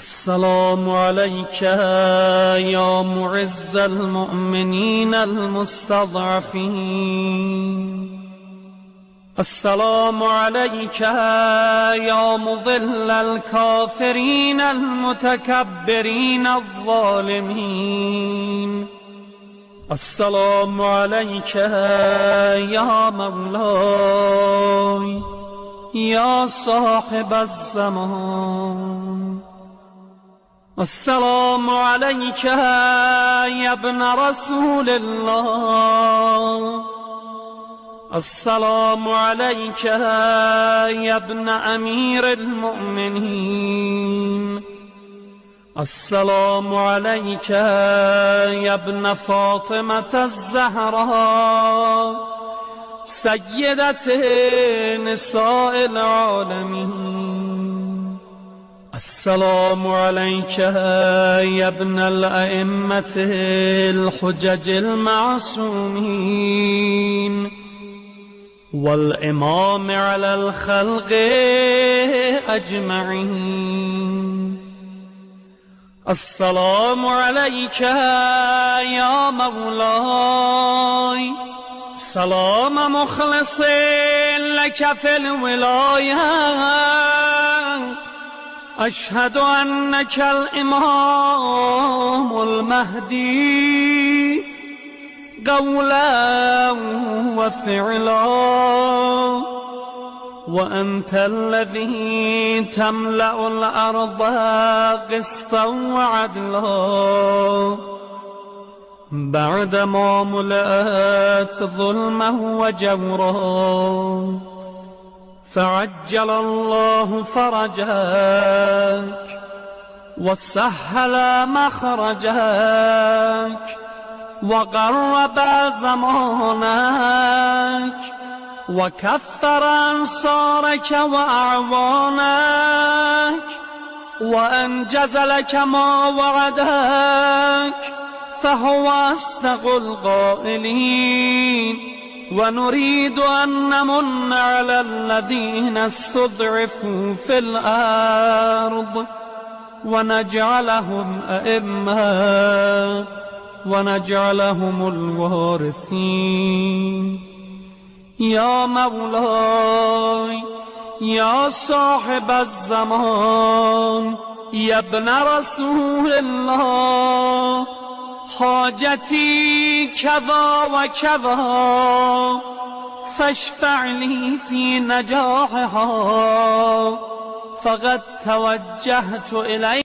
السلام عليك يا معز المؤمنين المستضعفين. السلام عليك يا مضل الكافرين المتكبرين الظالمين. السلام عليك يا مولاي يا صاحب الزمان. السلام عليك يا ابن رسول الله. السلام عليك يا ابن أمير المؤمنين. السلام عليك يا ابن فاطمة الزهراء سيدة نساء العالمين. السلام عليك يا ابن الأئمة الحجج المعصومين والإمام على الخلق أجمعين. السلام عليك يا مولاي سلام مخلص لك في الولاية. أشهد أنك الإمام المهدي قولا وفعلا، وأنت الذي تملأ الأرض قسطا وعدلا بعدما ملأت ظلما وجورا. فعجل الله فرجك وسهل مخرجك وقرب زمانك وكثر أنصارك وأعوانك وأنجز لك ما وعدك، فهو أصدق القائلين. ونريد أن نمن على الذين استضعفوا في الأرض ونجعلهم أئمة ونجعلهم الوارثين. يا مولاي يا صاحب الزمان يا ابن رسول الله، حاجتي كذا وكذا فاشفع لي في نجاحها. فقد توجهت إليك